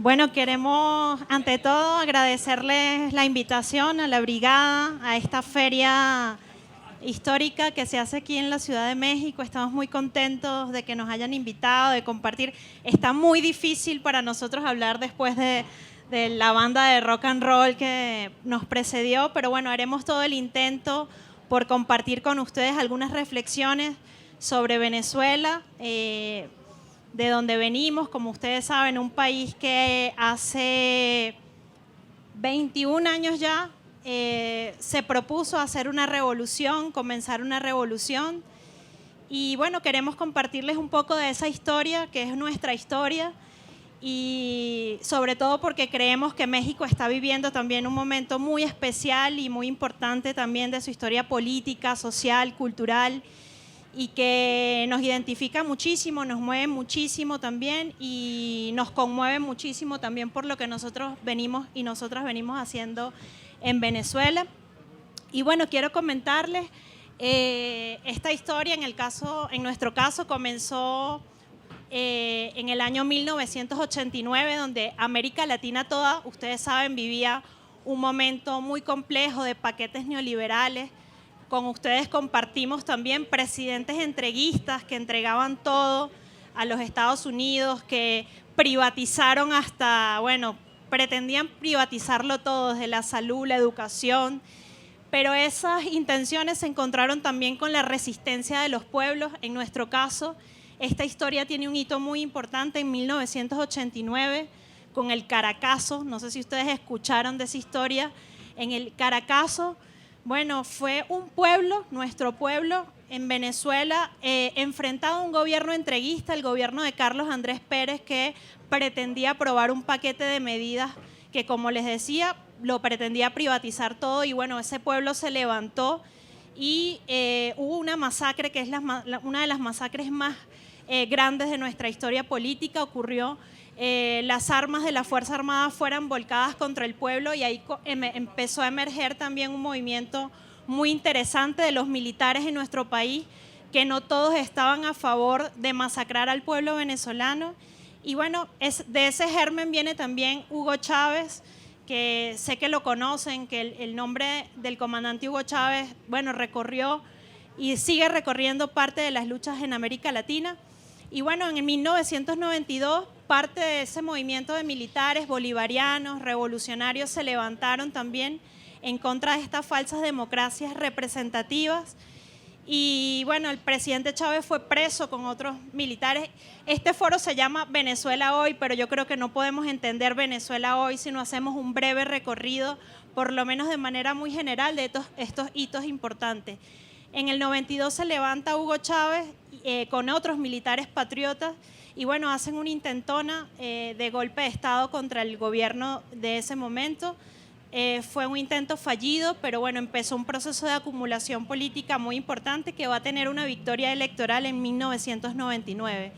Bueno, queremos ante todo agradecerles la invitación a la brigada, a esta feria histórica que se hace aquí en la Ciudad de México. Estamos muy contentos de que nos hayan invitado, de compartir. Está muy difícil para nosotros hablar después de la banda de rock and roll que nos precedió, pero bueno, haremos todo el intento por compartir con ustedes algunas reflexiones sobre Venezuela, de donde venimos. Como ustedes saben, un país que hace 21 años ya se propuso hacer una revolución, comenzar una revolución. Y bueno, queremos compartirles un poco de esa historia, que es nuestra historia, y sobre todo porque creemos que México está viviendo también un momento muy especial y muy importante también de su historia política, social, cultural, y que nos identifica muchísimo, nos mueve muchísimo también y nos conmueve muchísimo también por lo que nosotros venimos y nosotras venimos haciendo en Venezuela. Y bueno, quiero comentarles esta historia. En nuestro caso comenzó en el año 1989, donde América Latina toda, ustedes saben, vivía un momento muy complejo de paquetes neoliberales. Con ustedes compartimos también presidentes entreguistas que entregaban todo a los Estados Unidos, que privatizaron hasta, bueno, pretendían privatizarlo todo, desde la salud, la educación, pero esas intenciones se encontraron también con la resistencia de los pueblos. En nuestro caso, esta historia tiene un hito muy importante en 1989 con el Caracazo. No sé si ustedes escucharon de esa historia. En el Caracazo, bueno, fue un pueblo, nuestro pueblo en Venezuela, enfrentado a un gobierno entreguista, el gobierno de Carlos Andrés Pérez, que pretendía aprobar un paquete de medidas que, como les decía, lo pretendía privatizar todo. Y bueno, ese pueblo se levantó y hubo una masacre que es una de las masacres más grandes de nuestra historia política. Ocurrió, las armas de la Fuerza Armada fueran volcadas contra el pueblo, y ahí empezó a emerger también un movimiento muy interesante de los militares en nuestro país, que no todos estaban a favor de masacrar al pueblo venezolano. Y bueno, de ese germen viene también Hugo Chávez, que sé que lo conocen, que el nombre del comandante Hugo Chávez, bueno, recorrió y sigue recorriendo parte de las luchas en América Latina. Y bueno, en 1992, parte de ese movimiento de militares bolivarianos, revolucionarios, se levantaron también en contra de estas falsas democracias representativas. Y bueno, el presidente Chávez fue preso con otros militares. Este foro se llama Venezuela Hoy, pero yo creo que no podemos entender Venezuela hoy si no hacemos un breve recorrido, por lo menos de manera muy general, de estos hitos importantes. En el 92 se levanta Hugo Chávez con otros militares patriotas y bueno, hacen una intentona de golpe de Estado contra el gobierno de ese momento. Fue un intento fallido, pero bueno, empezó un proceso de acumulación política muy importante que va a tener una victoria electoral en 1999.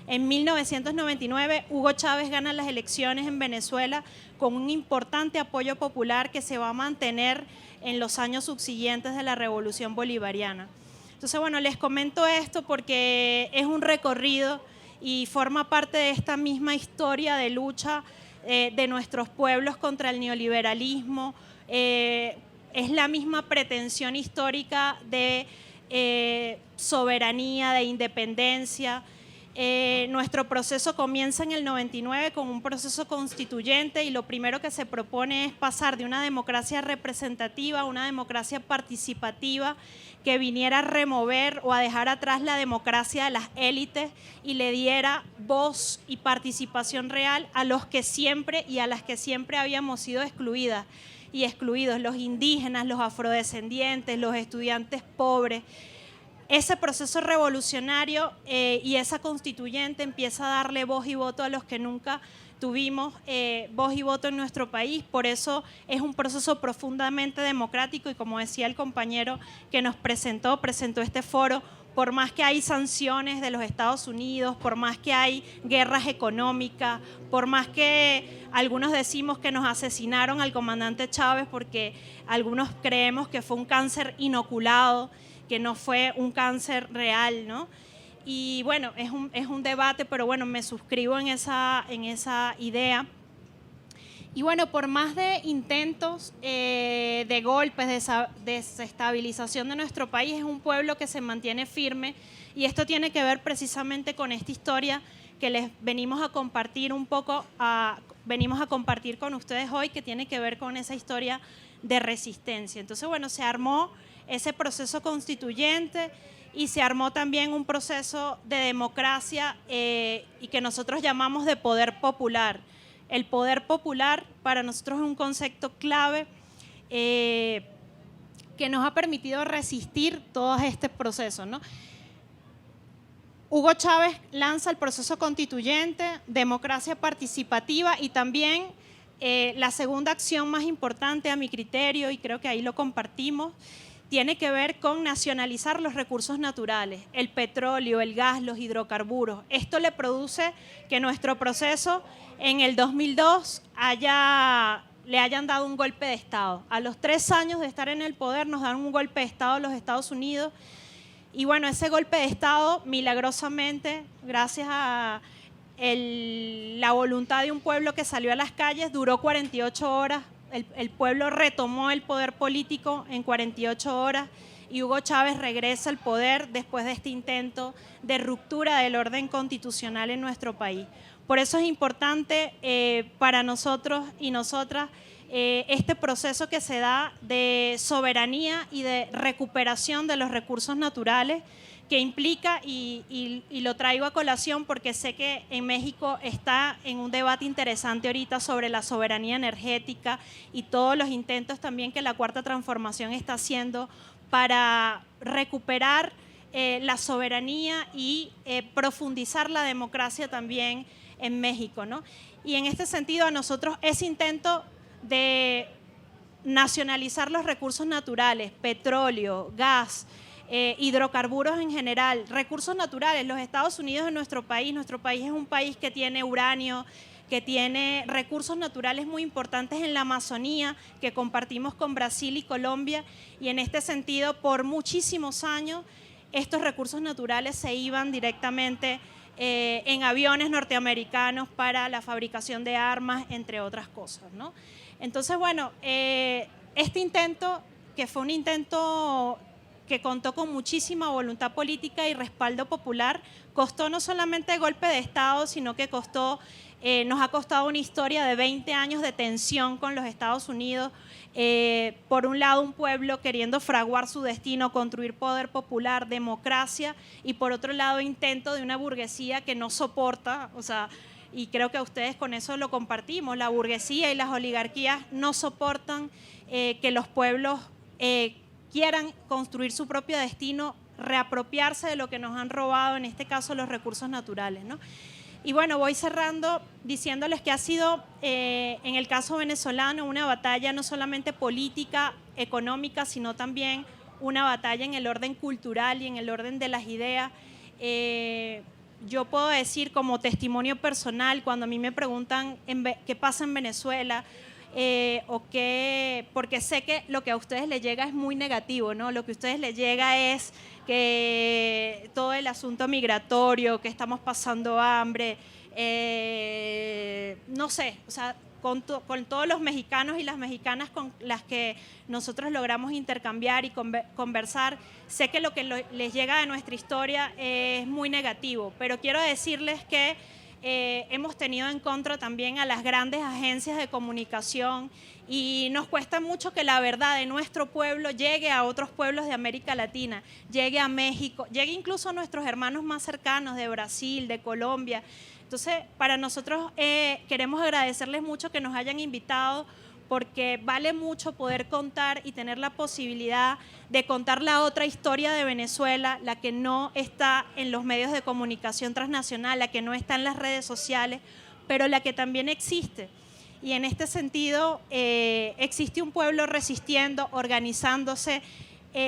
En 1999, Hugo Chávez gana las elecciones en Venezuela con un importante apoyo popular que se va a mantener en los años subsiguientes de la Revolución Bolivariana. Entonces, bueno, les comento esto porque es un recorrido y forma parte de esta misma historia de lucha de nuestros pueblos contra el neoliberalismo. Es la misma pretensión histórica de soberanía, de independencia. Nuestro proceso comienza en el 99 con un proceso constituyente, y lo primero que se propone es pasar de una democracia representativa a una democracia participativa que viniera a remover o a dejar atrás la democracia de las élites y le diera voz y participación real a los que siempre y a las que siempre habíamos sido excluidas y excluidos: los indígenas, los afrodescendientes, los estudiantes pobres. Ese proceso revolucionario y esa constituyente empieza a darle voz y voto a los que nunca tuvimos voz y voto en nuestro país. Por eso es un proceso profundamente democrático, y como decía el compañero que nos presentó este foro, por más que hay sanciones de los Estados Unidos, por más que hay guerras económicas, por más que algunos decimos que nos asesinaron al comandante Chávez porque algunos creemos que fue un cáncer inoculado, que no fue un cáncer real, ¿no? Y bueno, es un debate, pero bueno, me suscribo en esa idea. Y bueno, por más de intentos de golpes, de desestabilización de nuestro país, es un pueblo que se mantiene firme, y esto tiene que ver precisamente con esta historia que les venimos a compartir un poco, venimos a compartir con ustedes hoy, que tiene que ver con esa historia de resistencia. Entonces, bueno, se armó ese proceso constituyente y se armó también un proceso de democracia y que nosotros llamamos de poder popular. El poder popular para nosotros es un concepto clave que nos ha permitido resistir todos estos procesos, ¿no? Hugo Chávez lanza el proceso constituyente, democracia participativa, y también la segunda acción más importante a mi criterio, y creo que ahí lo compartimos, tiene que ver con nacionalizar los recursos naturales, el petróleo, el gas, los hidrocarburos. Esto le produce que nuestro proceso en el 2002 le hayan dado un golpe de Estado. A los 3 años de estar en el poder nos dan un golpe de Estado los Estados Unidos. Y bueno, ese golpe de Estado, milagrosamente, gracias a la voluntad de un pueblo que salió a las calles, duró 48 horas. El pueblo retomó el poder político en 48 horas y Hugo Chávez regresa al poder después de este intento de ruptura del orden constitucional en nuestro país. Por eso es importante para nosotros y nosotras este proceso que se da de soberanía y de recuperación de los recursos naturales, que implica, y lo traigo a colación porque sé que en México está en un debate interesante ahorita sobre la soberanía energética y todos los intentos también que la Cuarta Transformación está haciendo para recuperar la soberanía y profundizar la democracia también en México, ¿no? Y en este sentido, a nosotros ese intento de nacionalizar los recursos naturales, petróleo, gas, hidrocarburos en general, recursos naturales. Los Estados Unidos es nuestro país es un país que tiene uranio, que tiene recursos naturales muy importantes en la Amazonía, que compartimos con Brasil y Colombia, y en este sentido, por muchísimos años, estos recursos naturales se iban directamente en aviones norteamericanos para la fabricación de armas, entre otras cosas, ¿no? Entonces, bueno, este intento, que fue un intento que contó con muchísima voluntad política y respaldo popular, costó no solamente golpe de Estado, sino que nos ha costado una historia de 20 años de tensión con los Estados Unidos. Por un lado, un pueblo queriendo fraguar su destino, construir poder popular, democracia, y por otro lado, intento de una burguesía que no soporta, o sea, y creo que a ustedes con eso lo compartimos, la burguesía y las oligarquías no soportan que los pueblos quieran construir su propio destino, reapropiarse de lo que nos han robado, en este caso los recursos naturales, ¿no? Y bueno, voy cerrando diciéndoles que ha sido, en el caso venezolano, una batalla no solamente política, económica, sino también una batalla en el orden cultural y en el orden de las ideas. Yo puedo decir como testimonio personal, cuando a mí me preguntan qué pasa en Venezuela, porque sé que lo que a ustedes les llega es muy negativo, ¿no? Lo que a ustedes les llega es que todo el asunto migratorio, que estamos pasando hambre, no sé, o sea, con todos los mexicanos y las mexicanas con las que nosotros logramos intercambiar y conversar, sé que lo que les llega de nuestra historia es muy negativo, pero quiero decirles que hemos tenido en contra también a las grandes agencias de comunicación y nos cuesta mucho que la verdad de nuestro pueblo llegue a otros pueblos de América Latina, llegue a México, llegue incluso a nuestros hermanos más cercanos de Brasil, de Colombia. Entonces, para nosotros queremos agradecerles mucho que nos hayan invitado, porque vale mucho poder contar y tener la posibilidad de contar la otra historia de Venezuela, la que no está en los medios de comunicación transnacional, la que no está en las redes sociales, pero la que también existe. Y en este sentido, existe un pueblo resistiendo, organizándose,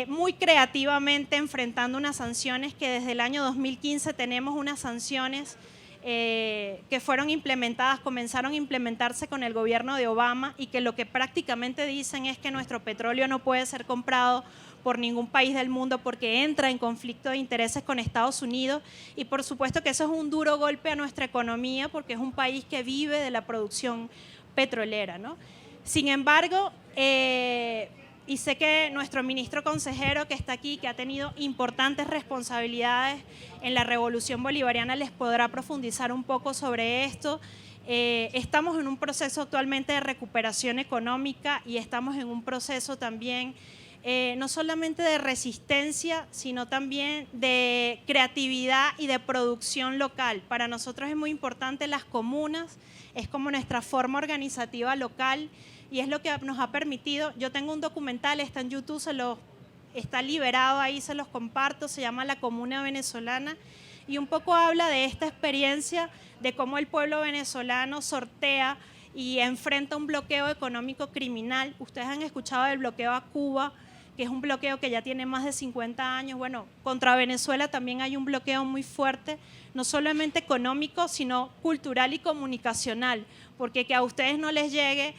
muy creativamente enfrentando unas sanciones que desde el año 2015 tenemos unas sanciones que fueron implementadas, comenzaron a implementarse con el gobierno de Obama, y que lo que prácticamente dicen es que nuestro petróleo no puede ser comprado por ningún país del mundo porque entra en conflicto de intereses con Estados Unidos, y por supuesto que eso es un duro golpe a nuestra economía porque es un país que vive de la producción petrolera, ¿no? Sin embargo, y sé que nuestro ministro consejero que está aquí, que ha tenido importantes responsabilidades en la revolución bolivariana, les podrá profundizar un poco sobre esto. Estamos en un proceso actualmente de recuperación económica y estamos en un proceso también no solamente de resistencia, sino también de creatividad y de producción local. Para nosotros es muy importante las comunas, es como nuestra forma organizativa local y es lo que nos ha permitido. Yo tengo un documental, está en YouTube, está liberado ahí, se los comparto, se llama La Comuna Venezolana y un poco habla de esta experiencia de cómo el pueblo venezolano sortea y enfrenta un bloqueo económico criminal. Ustedes han escuchado del bloqueo a Cuba, que es un bloqueo que ya tiene más de 50 años. Bueno, contra Venezuela también hay un bloqueo muy fuerte, no solamente económico, sino cultural y comunicacional, porque que a ustedes no les llegue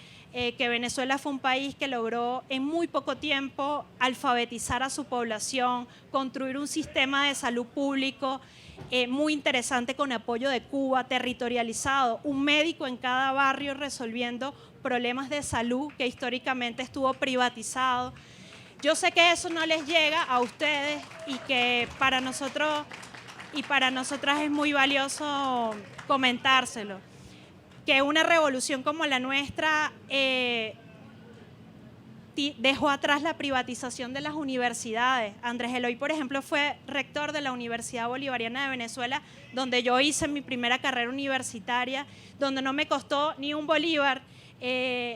que Venezuela fue un país que logró en muy poco tiempo alfabetizar a su población, construir un sistema de salud público muy interesante con apoyo de Cuba, territorializado, un médico en cada barrio resolviendo problemas de salud que históricamente estuvo privatizado. Yo sé que eso no les llega a ustedes y que para nosotros y para nosotras es muy valioso comentárselo. Que una revolución como la nuestra dejó atrás la privatización de las universidades. Andrés Eloy, por ejemplo, fue rector de la Universidad Bolivariana de Venezuela, donde yo hice mi primera carrera universitaria, donde no me costó ni un bolívar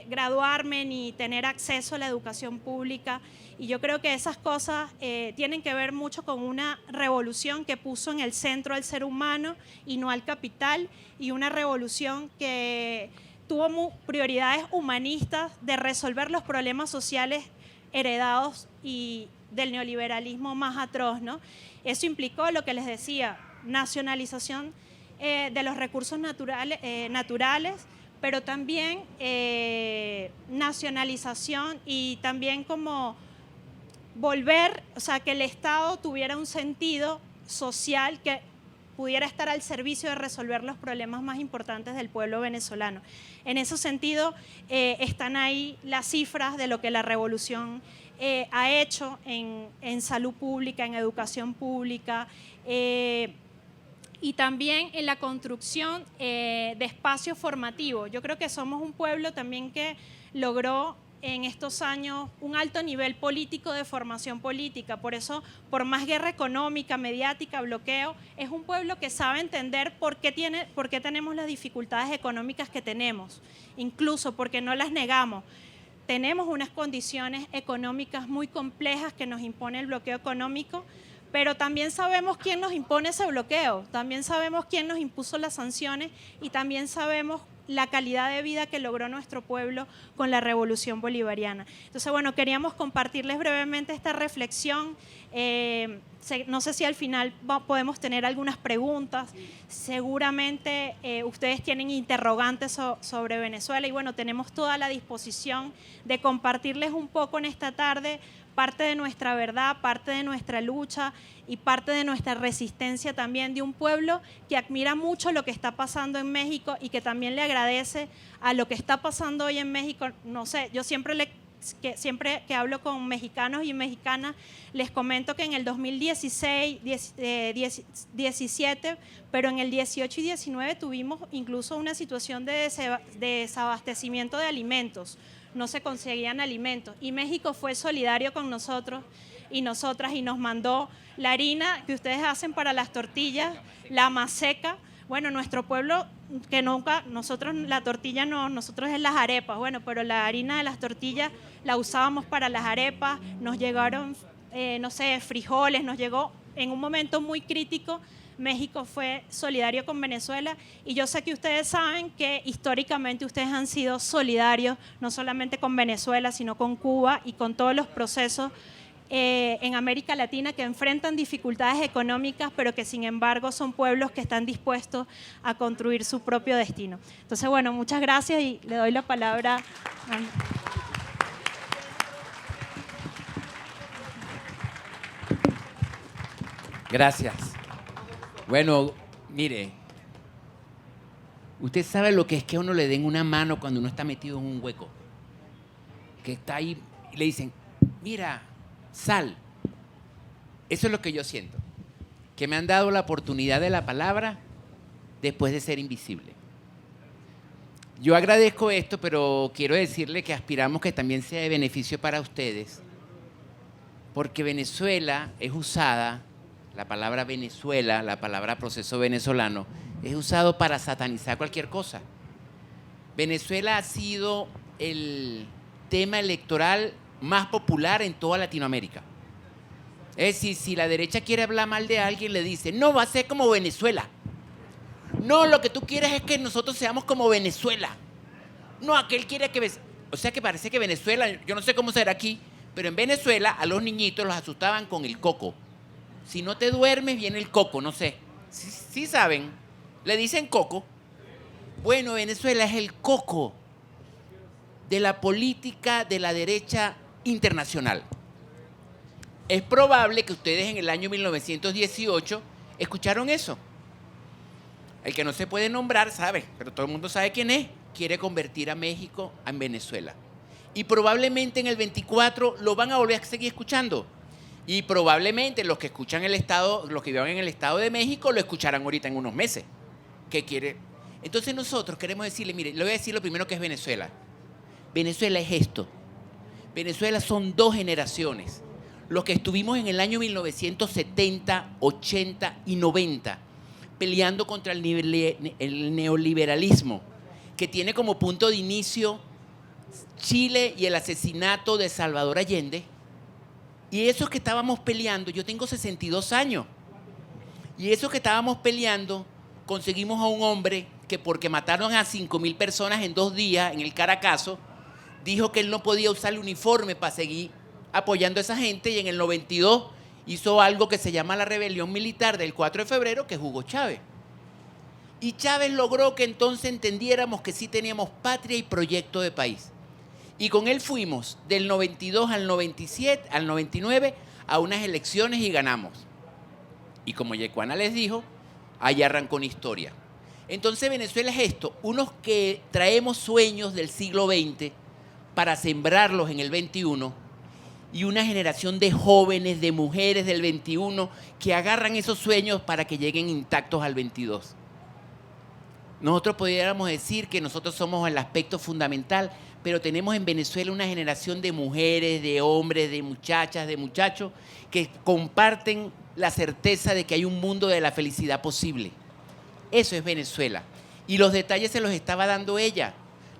graduarme ni tener acceso a la educación pública. Y yo creo que esas cosas tienen que ver mucho con una revolución que puso en el centro al ser humano y no al capital, y una revolución que tuvo prioridades humanistas de resolver los problemas sociales heredados y del neoliberalismo más atroz, ¿no? Eso implicó lo que les decía, nacionalización de los recursos naturales, pero también nacionalización y también como volver, o sea, que el Estado tuviera un sentido social que pudiera estar al servicio de resolver los problemas más importantes del pueblo venezolano. En ese sentido, están ahí las cifras de lo que la revolución ha hecho en salud pública, en educación pública, y también en la construcción de espacios formativos. Yo creo que somos un pueblo también que logró en estos años un alto nivel político de formación política. Por eso, por más guerra económica, mediática, bloqueo, es un pueblo que sabe entender por qué tenemos las dificultades económicas que tenemos, incluso porque no las negamos. Tenemos unas condiciones económicas muy complejas que nos impone el bloqueo económico, pero también sabemos quién nos impone ese bloqueo, también sabemos quién nos impuso las sanciones y también sabemos la calidad de vida que logró nuestro pueblo con la revolución bolivariana. Entonces, bueno, queríamos compartirles brevemente esta reflexión. No sé si al final podemos tener algunas preguntas. Seguramente ustedes tienen interrogantes sobre Venezuela y bueno, tenemos toda la disposición de compartirles un poco en esta tarde parte de nuestra verdad, parte de nuestra lucha y parte de nuestra resistencia también de un pueblo que admira mucho lo que está pasando en México y que también le agradece a lo que está pasando hoy en México. No sé, yo siempre que hablo con mexicanos y mexicanas, les comento que en el 2016, 17, pero en el 18 y 19 tuvimos incluso una situación de desabastecimiento de alimentos. No se conseguían alimentos y México fue solidario con nosotros y nosotras y nos mandó la harina que ustedes hacen para las tortillas, la maseca. Bueno, nuestro pueblo que nunca, nosotros la tortilla no, nosotros es las arepas, bueno, pero la harina de las tortillas la usábamos para las arepas, nos llegaron, no sé, frijoles, nos llegó en un momento muy crítico. México fue solidario con Venezuela y yo sé que ustedes saben que históricamente ustedes han sido solidarios no solamente con Venezuela, sino con Cuba y con todos los procesos en América Latina que enfrentan dificultades económicas, pero que sin embargo son pueblos que están dispuestos a construir su propio destino. Entonces, bueno, muchas gracias y le doy la palabra a... Gracias. Bueno, mire, Usted sabe lo que es que a uno le den una mano cuando uno está metido en un hueco. Que está ahí y le dicen, mira, sal. Eso es lo que yo siento. Que me han dado la oportunidad de la palabra después de ser invisible. Yo agradezco esto, pero quiero decirle que aspiramos que también sea de beneficio para ustedes, porque Venezuela es usada, la palabra Venezuela, la palabra proceso venezolano, es usado para satanizar cualquier cosa. Venezuela ha sido el tema electoral más popular en toda Latinoamérica. Es decir, si la derecha quiere hablar mal de alguien, le dice, no, va a ser como Venezuela. No, lo que tú quieres es que nosotros seamos como Venezuela. No, aquel quiere que... O sea que parece que Venezuela, yo no sé cómo será aquí, pero en Venezuela a los niñitos los asustaban con el coco. Si no te duermes, viene el coco, no sé. Sí saben, le dicen coco. Bueno, Venezuela es el coco de la política de la derecha internacional. Es probable que ustedes en el año 1918 escucharon eso. El que no se puede nombrar sabe, pero todo el mundo sabe quién es. Quiere convertir a México en Venezuela. Y probablemente en el 24 lo van a volver a seguir escuchando. Y probablemente los que escuchan el Estado, los que vivan en el Estado de México, lo escucharán ahorita en unos meses. ¿Qué quiere? Entonces nosotros queremos decirle, mire, le voy a decir lo primero que es Venezuela. Venezuela es esto. Venezuela son dos generaciones. Los que estuvimos en el año 1970, 80 y 90 peleando contra el neoliberalismo, que tiene como punto de inicio Chile y el asesinato de Salvador Allende. Y esos que estábamos peleando, yo tengo 62 años, y esos que estábamos peleando, conseguimos a un hombre que porque mataron a 5.000 personas en 2 días en el Caracazo, dijo que él no podía usar el uniforme para seguir apoyando a esa gente, y en el 92 hizo algo que se llama la rebelión militar del 4 de febrero, que es Hugo Chávez. Y Chávez logró que entonces entendiéramos que sí teníamos patria y proyecto de país. Y con él fuimos del 92 al 97, al 99 a unas elecciones y ganamos. Y como Yecuana les dijo, ahí arrancó una historia. Entonces Venezuela es esto, unos que traemos sueños del siglo XX para sembrarlos en el XXI, y una generación de jóvenes, de mujeres del XXI que agarran esos sueños para que lleguen intactos al XXII. Nosotros pudiéramos decir que nosotros somos el aspecto fundamental, pero tenemos en Venezuela una generación de mujeres, de hombres, de muchachas, de muchachos que comparten la certeza de que hay un mundo de la felicidad posible. Eso es Venezuela. Y los detalles se los estaba dando ella.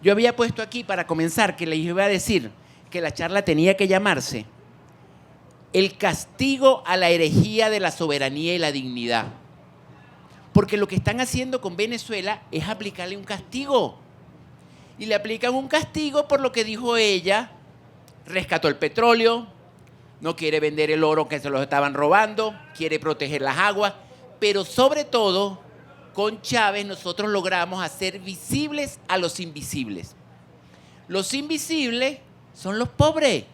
Yo había puesto aquí, para comenzar, que les iba a decir que la charla tenía que llamarse El castigo a la herejía de la soberanía y la dignidad. Porque lo que están haciendo con Venezuela es aplicarle un castigo. Y le aplican un castigo por lo que dijo ella, rescató el petróleo, no quiere vender el oro que se los estaban robando, quiere proteger las aguas, pero sobre todo, con Chávez nosotros logramos hacer visibles a los invisibles. Los invisibles son los pobres.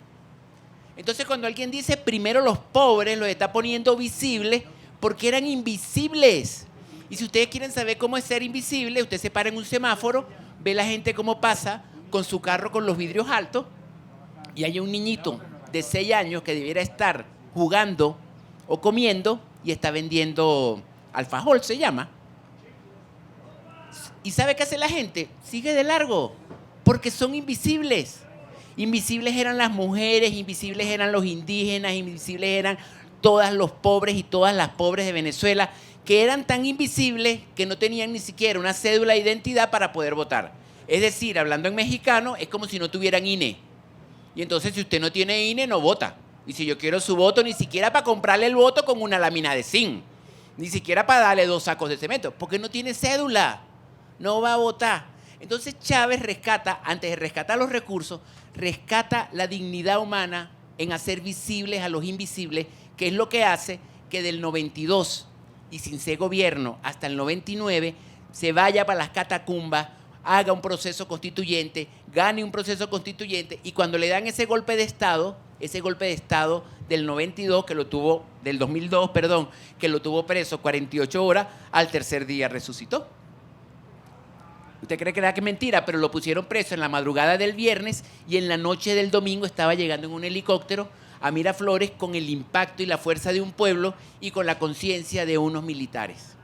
Entonces cuando alguien dice primero los pobres, los está poniendo visibles porque eran invisibles. Y si ustedes quieren saber cómo es ser invisible, usted se para en un semáforo, ve la gente cómo pasa con su carro con los vidrios altos, y hay un niñito de 6 años que debiera estar jugando o comiendo y está vendiendo alfajor, se llama. ¿Y sabe qué hace la gente? Sigue de largo, porque son invisibles. Invisibles eran las mujeres, invisibles eran los indígenas, invisibles eran todos los pobres y todas las pobres de Venezuela, que eran tan invisibles que no tenían ni siquiera una cédula de identidad para poder votar. Es decir, hablando en mexicano, es como si no tuvieran INE. Y entonces si usted no tiene INE, no vota. Y si yo quiero su voto, ni siquiera para comprarle el voto con una lámina de zinc, ni siquiera para darle 2 sacos de cemento, porque no tiene cédula, no va a votar. Entonces Chávez rescata, antes de rescatar los recursos, rescata la dignidad humana en hacer visibles a los invisibles, que es lo que hace que del 92 y sin ser gobierno hasta el 99 se vaya para las catacumbas, haga un proceso constituyente, gane un proceso constituyente, y cuando le dan ese golpe de Estado del 92, que lo tuvo, del 2002, perdón, que lo tuvo preso 48 horas, al tercer día resucitó. Usted cree que era que es mentira, pero lo pusieron preso en la madrugada del viernes y en la noche del domingo estaba llegando en un helicóptero a Miraflores con el impacto y la fuerza de un pueblo y con la conciencia de unos militares.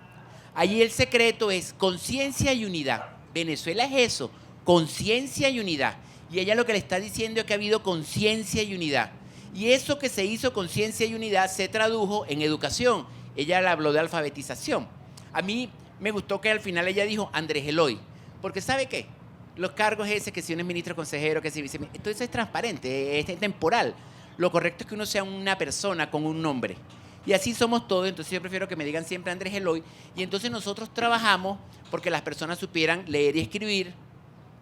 Allí el secreto es conciencia y unidad. Venezuela es eso, conciencia y unidad. Y ella lo que le está diciendo es que ha habido conciencia y unidad. Y eso que se hizo, conciencia y unidad, se tradujo en educación. Ella le habló de alfabetización. A mí me gustó que al final ella dijo Andrés Eloy. Porque ¿sabe qué? Los cargos ese, que si uno es ministro, consejero, que si viceministro, entonces es transparente, es temporal. Lo correcto es que uno sea una persona con un nombre. Y así somos todos, entonces yo prefiero que me digan siempre Andrés Eloy. Y entonces nosotros trabajamos porque las personas supieran leer y escribir,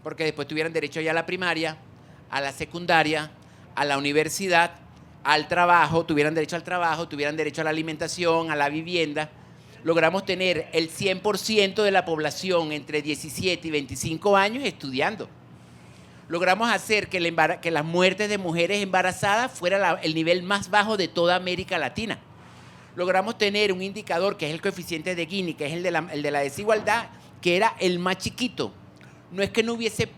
porque después tuvieran derecho ya a la primaria, a la secundaria, a la universidad, al trabajo, tuvieran derecho al trabajo, tuvieran derecho a la alimentación, a la vivienda. Logramos tener el 100% de la población entre 17 y 25 años estudiando. Logramos hacer que las muertes de mujeres embarazadas fuera el nivel más bajo de toda América Latina. Logramos tener un indicador que es el coeficiente de Gini, que es el de la desigualdad, que era el más chiquito. No es que no hubiesen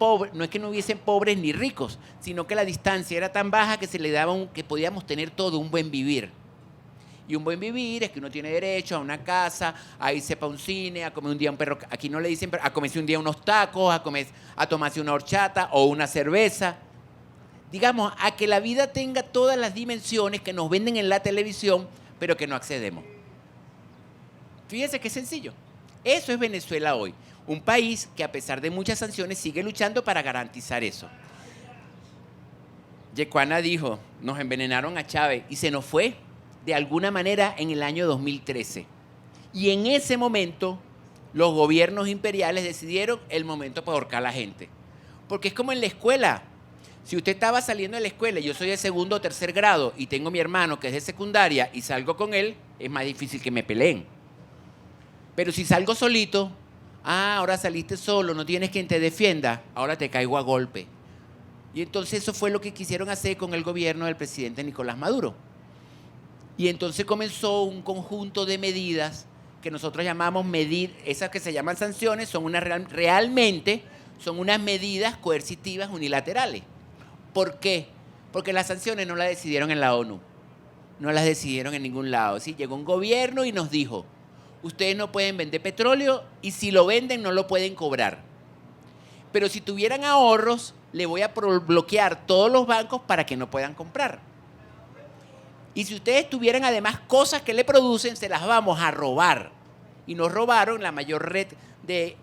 pobres ni ricos, sino que la distancia era tan baja que se le daba que podíamos tener todo un buen vivir. Y un buen vivir es que uno tiene derecho a una casa, a irse para un cine, a comer un día un perro, aquí no le dicen, a comerse un día unos tacos, a tomarse una horchata o una cerveza. Digamos, a que la vida tenga todas las dimensiones que nos venden en la televisión, pero que no accedemos. Fíjese qué sencillo. Eso es Venezuela hoy. Un país que a pesar de muchas sanciones sigue luchando para garantizar eso. Yecuana dijo, nos envenenaron a Chávez y se nos fue de alguna manera en el año 2013. Y en ese momento los gobiernos imperiales decidieron el momento para ahorcar a la gente. Porque es como en la escuela. Si usted estaba saliendo de la escuela y yo soy de segundo o tercer grado y tengo a mi hermano que es de secundaria y salgo con él, es más difícil que me peleen. Pero si salgo solito, ahora saliste solo, no tienes quien te defienda, ahora te caigo a golpe. Y entonces eso fue lo que quisieron hacer con el gobierno del presidente Nicolás Maduro. Y entonces comenzó un conjunto de medidas que nosotros llamamos esas que se llaman sanciones, son realmente son unas medidas coercitivas unilaterales. ¿Por qué? Porque las sanciones no las decidieron en la ONU, no las decidieron en ningún lado. ¿Sí? Llegó un gobierno y nos dijo, ustedes no pueden vender petróleo y si lo venden no lo pueden cobrar. Pero si tuvieran ahorros, le voy a bloquear todos los bancos para que no puedan comprar. Y si ustedes tuvieran además cosas que le producen, se las vamos a robar. Y nos robaron la mayor red de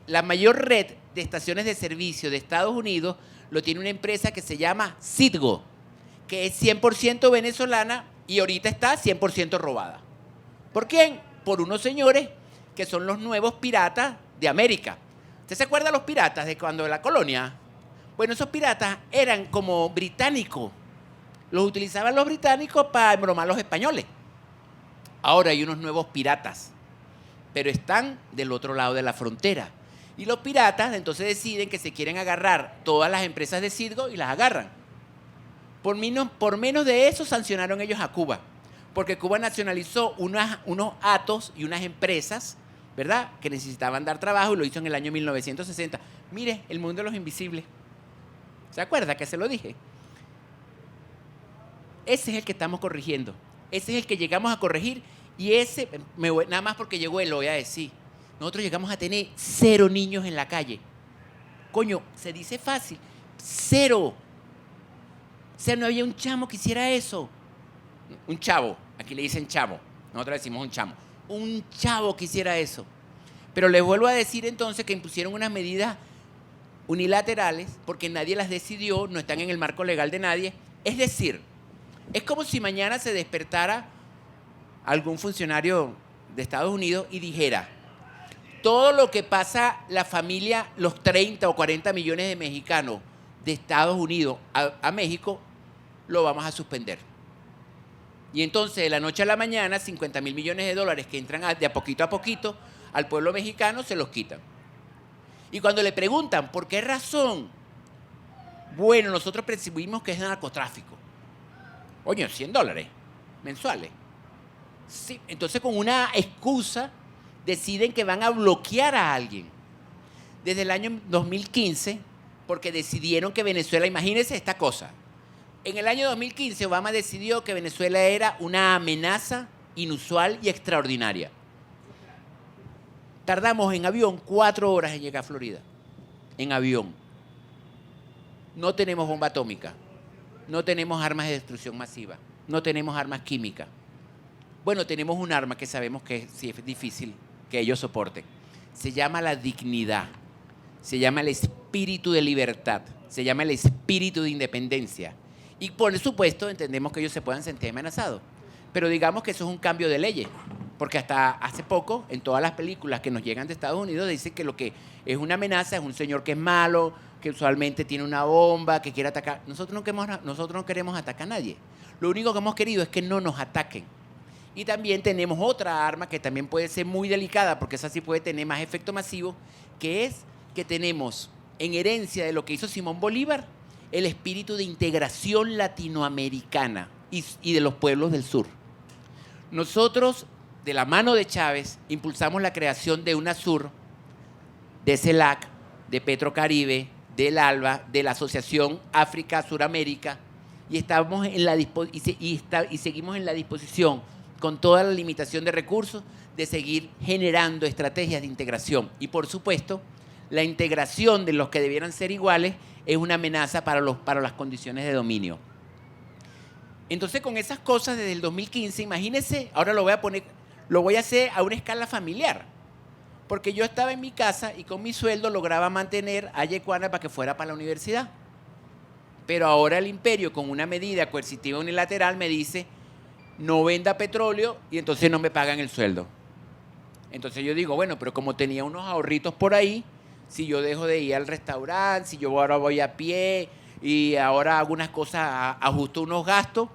estaciones de servicio de Estados Unidos, lo tiene una empresa que se llama Citgo, que es 100% venezolana y ahorita está 100% robada. ¿Por quién? Por unos señores que son los nuevos piratas de América. ¿Usted se acuerda de los piratas de cuando de la colonia? Bueno, esos piratas eran como británicos. Los utilizaban los británicos para embromar a los españoles. Ahora hay unos nuevos piratas, pero están del otro lado de la frontera. Y los piratas entonces deciden que se quieren agarrar todas las empresas de Citgo y las agarran. Por menos de eso sancionaron ellos a Cuba, porque Cuba nacionalizó unos atos y unas empresas, ¿verdad?, que necesitaban dar trabajo y lo hizo en el año 1960. Mire, el mundo de los invisibles. ¿Se acuerda que se lo dije? Ese es el que estamos corrigiendo. Ese es el que llegamos a corregir y nada más porque llegó él, lo voy a decir. Nosotros llegamos a tener 0 niños en la calle. Coño, se dice fácil. 0. O sea, no había un chamo que hiciera eso. Un chavo. Aquí le dicen chavo. Nosotros decimos un chamo. Un chavo que hiciera eso. Pero les vuelvo a decir entonces que impusieron unas medidas unilaterales porque nadie las decidió, no están en el marco legal de nadie. Es decir, es como si mañana se despertara algún funcionario de Estados Unidos y dijera, todo lo que pasa la familia, los 30 o 40 millones de mexicanos de Estados Unidos a México, lo vamos a suspender. Y entonces, de la noche a la mañana, 50,000 millones de dólares que entran de a poquito al pueblo mexicano, se los quitan. Y cuando le preguntan, ¿por qué razón? Bueno, nosotros percibimos que es narcotráfico. Oye, $100 mensuales. Sí, entonces, con una excusa, deciden que van a bloquear a alguien. desde el año 2015 porque decidieron que Venezuela, imagínense esta cosa, en el año 2015 Obama decidió que Venezuela era una amenaza inusual y extraordinaria. Tardamos en avión 4 horas en llegar a Florida, en avión. No tenemos bomba atómica, no tenemos armas de destrucción masiva, no tenemos armas químicas. Bueno, tenemos un arma que sabemos que sí es difícil que ellos soporten. Se llama la dignidad, se llama el espíritu de libertad, se llama el espíritu de independencia. Y por supuesto entendemos que ellos se puedan sentir amenazados. Pero digamos que eso es un cambio de leyes, porque hasta hace poco, en todas las películas que nos llegan de Estados Unidos, dicen que lo que es una amenaza es un señor que es malo, que usualmente tiene una bomba, que quiere atacar. Nosotros no queremos atacar a nadie. Lo único que hemos querido es que no nos ataquen. Y también tenemos otra arma que también puede ser muy delicada, porque esa sí puede tener más efecto masivo, que es que tenemos en herencia de lo que hizo Simón Bolívar, el espíritu de integración latinoamericana y de los pueblos del sur. Nosotros, de la mano de Chávez, impulsamos la creación de UNASUR, de CELAC, de Petrocaribe, del ALBA, de la Asociación África-Suramérica, y seguimos en la disposición, con toda la limitación de recursos, de seguir generando estrategias de integración. Y por supuesto, la integración de los que debieran ser iguales es una amenaza para las condiciones de dominio. Entonces, con esas cosas desde el 2015, imagínense, ahora lo voy a hacer a una escala familiar, porque yo estaba en mi casa y con mi sueldo lograba mantener a Yecuana para que fuera para la universidad. Pero ahora el imperio, con una medida coercitiva unilateral, me dice, no venda petróleo y entonces no me pagan el sueldo. Entonces yo digo, bueno, pero como tenía unos ahorritos por ahí, si yo dejo de ir al restaurante, si yo ahora voy a pie y ahora hago unas cosas, ajusto unos gastos,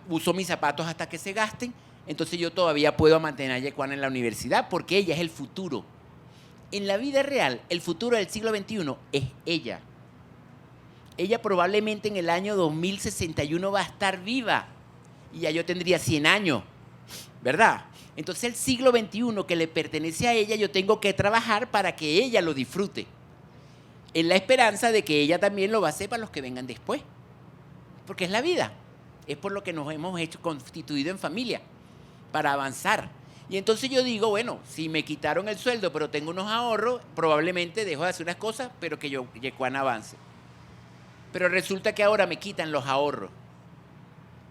uso mis zapatos hasta que se gasten, entonces yo todavía puedo mantener a Yecuana en la universidad porque ella es el futuro. En la vida real, el futuro del siglo XXI es ella. Ella probablemente en el año 2061 va a estar viva y ya yo tendría 100 años, ¿verdad? Entonces el siglo XXI que le pertenece a ella, yo tengo que trabajar para que ella lo disfrute, en la esperanza de que ella también lo va a hacer para los que vengan después, porque es la vida, es por lo que nos hemos constituido en familia, para avanzar. Y entonces yo digo, bueno, si me quitaron el sueldo pero tengo unos ahorros, probablemente dejo de hacer unas cosas, pero que Yecuana avance. Pero resulta que ahora me quitan los ahorros.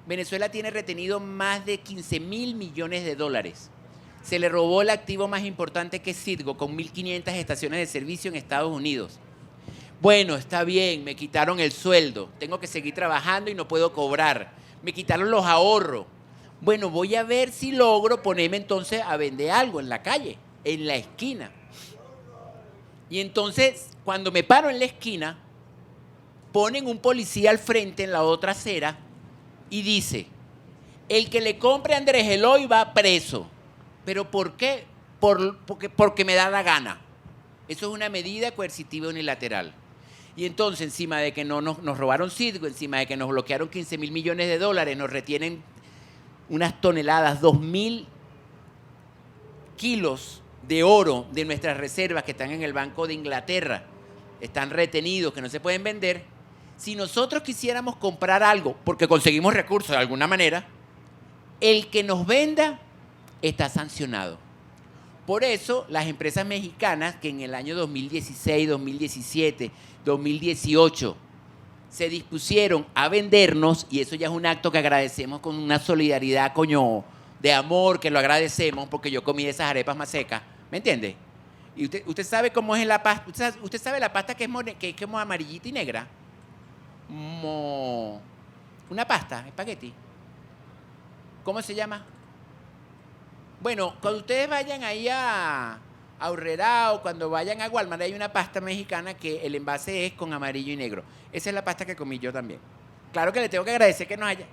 Venezuela tiene retenido más de 15.000 millones de dólares. Se le robó el activo más importante que es Citgo, con 1.500 estaciones de servicio en Estados Unidos. Bueno, está bien, me quitaron el sueldo, tengo que seguir trabajando y no puedo cobrar. Me quitaron los ahorros. Bueno, voy a ver si logro ponerme entonces a vender algo en la calle, en la esquina. Y entonces, cuando me paro en la esquina, ponen un policía al frente en la otra acera y dice, el que le compre a Andrés Eloy va preso. ¿Pero por qué? Porque me da la gana. Eso es una medida coercitiva unilateral. Y entonces, encima de que nos robaron Citgo, encima de que nos bloquearon 15.000 millones de dólares, nos retienen unas toneladas, 2.000 kilos de oro de nuestras reservas que están en el Banco de Inglaterra, están retenidos, que no se pueden vender. Si nosotros quisiéramos comprar algo, porque conseguimos recursos de alguna manera, el que nos venda está sancionado. Por eso, las empresas mexicanas que en el año 2016, 2017, 2018 se dispusieron a vendernos, y eso ya es un acto que agradecemos con una solidaridad, coño, de amor, que lo agradecemos, porque yo comí esas arepas más secas, ¿me entiende? Y usted sabe cómo es la pasta, usted sabe la pasta que es como amarillita y negra. Una pasta, espagueti. ¿Cómo se llama? Bueno, cuando ustedes vayan ahí a Aurrera o cuando vayan a Walmart, hay una pasta mexicana que el envase es con amarillo y negro. Esa es la pasta que comí yo también. Claro que le tengo que agradecer que nos haya...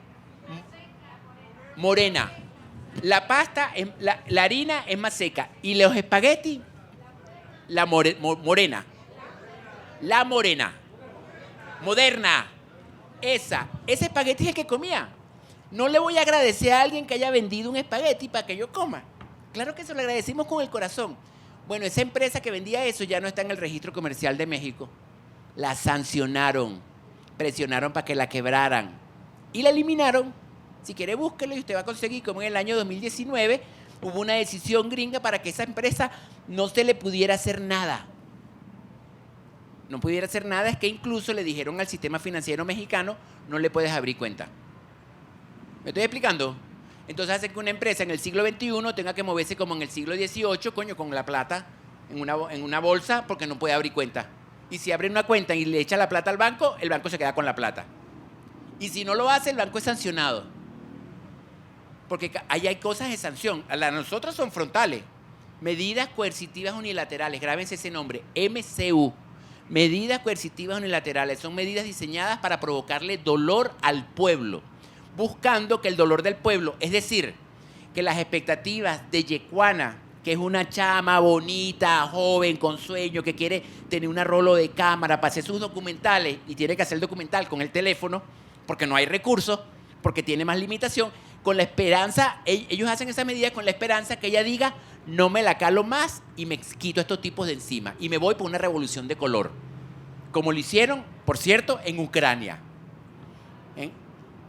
Morena. La pasta, la harina es más seca. Y los espaguetis, morena. La morena. Moderna. Ese espagueti es el que comía. No le voy a agradecer a alguien que haya vendido un espagueti para que yo coma. Claro que se lo agradecimos con el corazón. Bueno, esa empresa que vendía eso ya no está en el registro comercial de México. La sancionaron, presionaron para que la quebraran y la eliminaron. Si quiere, búsquelo y usted va a conseguir como en el año 2019 hubo una decisión gringa para que esa empresa no se le pudiera hacer nada. No pudiera hacer nada, es que incluso le dijeron al sistema financiero mexicano, no le puedes abrir cuenta. ¿Me estoy explicando? Entonces hace que una empresa en el siglo XXI tenga que moverse como en el siglo XVIII, coño, con la plata en una bolsa porque no puede abrir cuenta. Y si abre una cuenta y le echa la plata al banco, el banco se queda con la plata. Y si no lo hace, el banco es sancionado. Porque ahí hay cosas de sanción. Las nosotras son frontales. Medidas coercitivas unilaterales. Grábense ese nombre. MCU. Medidas coercitivas unilaterales. Son medidas diseñadas para provocarle dolor al pueblo. Buscando que el dolor del pueblo, es decir, que las expectativas de Yecuana, que es una chama bonita, joven, con sueño, que quiere tener una rolo de cámara para hacer sus documentales y tiene que hacer el documental con el teléfono, porque no hay recursos, porque tiene más limitación, con la esperanza, ellos hacen esa medida con la esperanza que ella diga, no me la calo más y me quito estos tipos de encima y me voy por una revolución de color, como lo hicieron, por cierto, en Ucrania,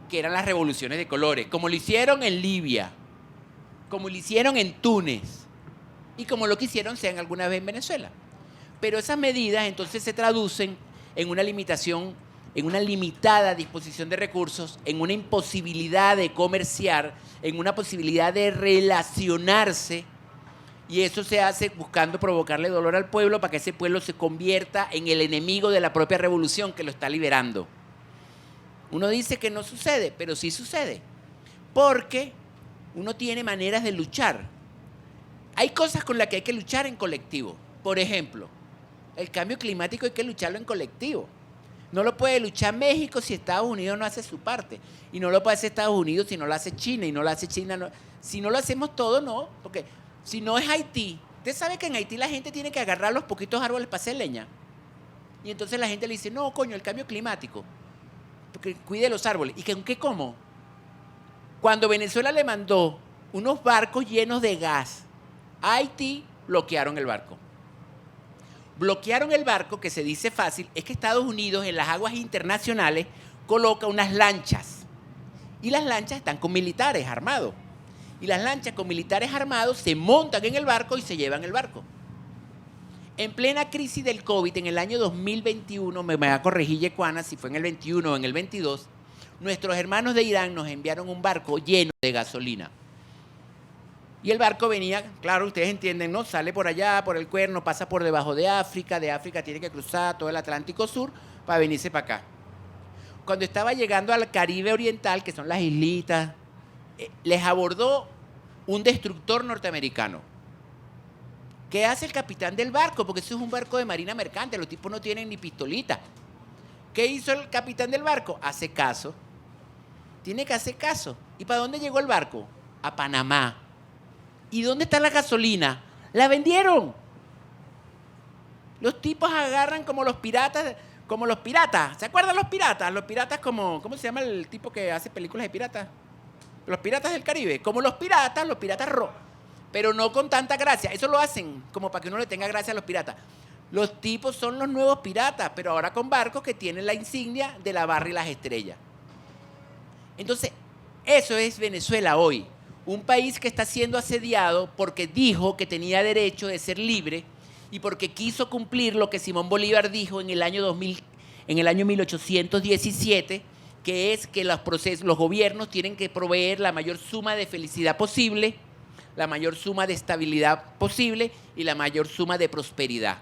que eran las revoluciones de colores, como lo hicieron en Libia, como lo hicieron en Túnez y como lo quisieron sean alguna vez en Venezuela. Pero esas medidas entonces se traducen en una limitación, en una limitada disposición de recursos, en una imposibilidad de comerciar, en una posibilidad de relacionarse, y eso se hace buscando provocarle dolor al pueblo para que ese pueblo se convierta en el enemigo de la propia revolución que lo está liberando. Uno dice que no sucede, pero sí sucede, porque uno tiene maneras de luchar. Hay cosas con las que hay que luchar en colectivo. Por ejemplo, el cambio climático hay que lucharlo en colectivo. No lo puede luchar México si Estados Unidos no hace su parte. Y no lo puede hacer Estados Unidos si no lo hace China. Y no lo hace China. No. Si no lo hacemos todo, no. Porque si no es Haití. Usted sabe que en Haití la gente tiene que agarrar los poquitos árboles para hacer leña. Y entonces la gente le dice, no, coño, el cambio climático. Porque cuide los árboles. ¿Y qué cómo? Cuando Venezuela le mandó unos barcos llenos de gas a Haití, bloquearon el barco. Bloquearon el barco, que se dice fácil, es que Estados Unidos en las aguas internacionales coloca unas lanchas. Y las lanchas están con militares armados. Y las lanchas con militares armados se montan en el barco y se llevan el barco. En plena crisis del COVID, en el año 2021, me va a corregir Yecuana si fue en el 21 o en el 22, nuestros hermanos de Irán nos enviaron un barco lleno de gasolina. Y el barco venía, claro, ustedes entienden, ¿no? Sale por allá, por el Cuerno, pasa por debajo de África tiene que cruzar todo el Atlántico Sur para venirse para acá. Cuando estaba llegando al Caribe Oriental, que son las islitas, les abordó un destructor norteamericano. ¿Qué hace el capitán del barco? Porque eso es un barco de marina mercante, los tipos no tienen ni pistolita. ¿Qué hizo el capitán del barco? Hace caso. Tiene que hacer caso. ¿Y para dónde llegó el barco? A Panamá. ¿Y dónde está la gasolina? ¡La vendieron! Los tipos agarran como los piratas. ¿Se acuerdan los piratas? Los piratas como, ¿cómo se llama el tipo que hace películas de piratas? Los piratas del Caribe. Como los piratas pero no con tanta gracia. Eso lo hacen como para que uno le tenga gracia a los piratas. Los tipos son los nuevos piratas, pero ahora con barcos que tienen la insignia de la barra y las estrellas. Entonces, eso es Venezuela hoy. Un país que está siendo asediado porque dijo que tenía derecho de ser libre y porque quiso cumplir lo que Simón Bolívar dijo en el año 1817, que es que los gobiernos tienen que proveer la mayor suma de felicidad posible, la mayor suma de estabilidad posible y la mayor suma de prosperidad.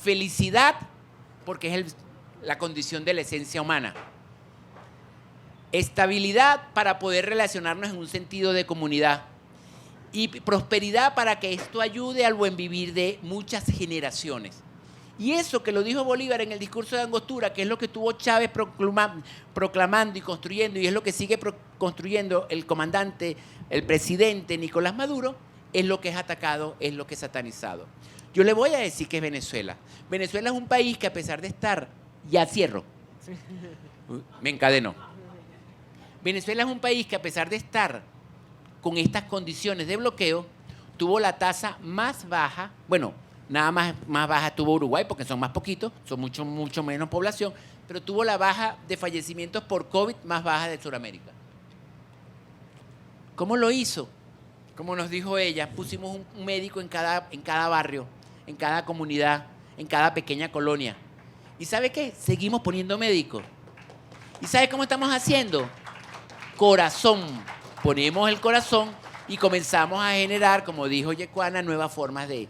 Felicidad, porque es la condición de la esencia humana. Estabilidad para poder relacionarnos en un sentido de comunidad. Y prosperidad para que esto ayude al buen vivir de muchas generaciones. Y eso que lo dijo Bolívar en el discurso de Angostura, que es lo que tuvo Chávez proclamando y construyendo, y es lo que sigue construyendo el comandante, el presidente Nicolás Maduro, es lo que es atacado, es lo que es satanizado. Yo le voy a decir que es Venezuela. Venezuela es un país que a pesar de estar, ya cierro, me encadeno. Venezuela es un país que a pesar de estar con estas condiciones de bloqueo, tuvo la tasa más baja, bueno, Nada más baja tuvo Uruguay, porque son más poquitos, son mucho menos población, pero tuvo la baja de fallecimientos por COVID más baja de Sudamérica. ¿Cómo lo hizo? Como nos dijo ella, pusimos un médico en cada barrio, en cada comunidad, en cada pequeña colonia. ¿Y sabe qué? Seguimos poniendo médicos. ¿Y sabe cómo estamos haciendo? Corazón. Ponemos el corazón y comenzamos a generar, como dijo Yecuana, nuevas formas de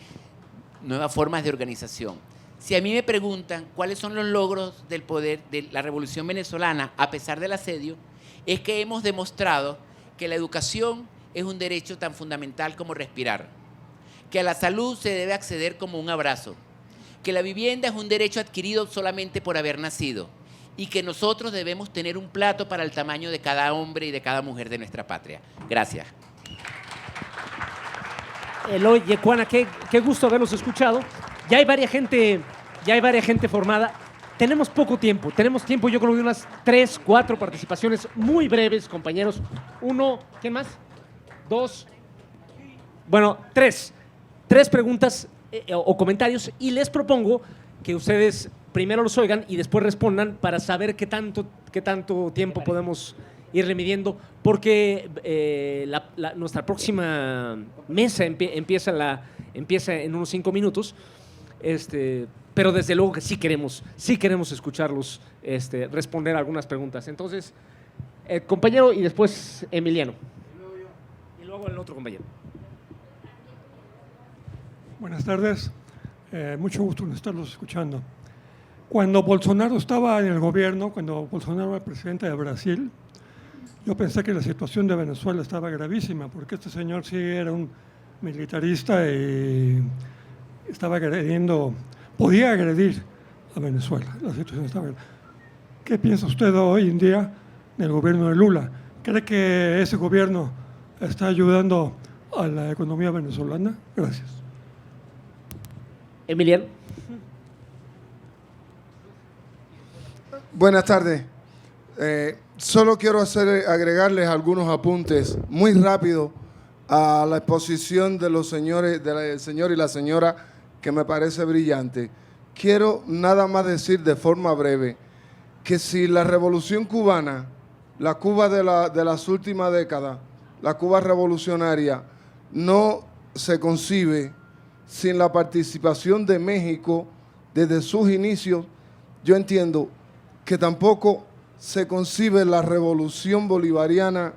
organización. Si a mí me preguntan cuáles son los logros del poder de la revolución venezolana a pesar del asedio, es que hemos demostrado que la educación es un derecho tan fundamental como respirar, que a la salud se debe acceder como un abrazo, que la vivienda es un derecho adquirido solamente por haber nacido y que nosotros debemos tener un plato para el tamaño de cada hombre y de cada mujer de nuestra patria. Gracias. Eloy, Yecuana, qué gusto haberlos escuchado. Ya hay varias gente formada. Tenemos poco tiempo. Tenemos tiempo, yo creo, de unas 3, 4 participaciones muy breves, compañeros. Uno, ¿quién más? 2. Bueno, 3. 3 preguntas o comentarios y les propongo que ustedes primero los oigan y después respondan para saber qué tanto tiempo podemos irle midiendo, porque nuestra próxima mesa empieza en unos 5 minutos, pero desde luego que sí queremos escucharlos responder algunas preguntas. Entonces, compañero y después Emiliano. Y luego el otro compañero. Buenas tardes, mucho gusto en estarlos escuchando. Cuando Bolsonaro estaba en el gobierno, cuando Bolsonaro era presidente de Brasil, yo pensé que la situación de Venezuela estaba gravísima, porque este señor sí era un militarista y podía agredir a Venezuela. La situación estaba grave. ¿Qué piensa usted hoy en día del gobierno de Lula? ¿Cree que ese gobierno está ayudando a la economía venezolana? Gracias. Emiliano. Buenas tardes. Solo quiero agregarles algunos apuntes muy rápido a la exposición de los señores, del señor y la señora, que me parece brillante. Quiero nada más decir de forma breve que si la revolución cubana, la Cuba de las últimas décadas, la Cuba revolucionaria, no se concibe sin la participación de México desde sus inicios, yo entiendo que tampoco se concibe la revolución bolivariana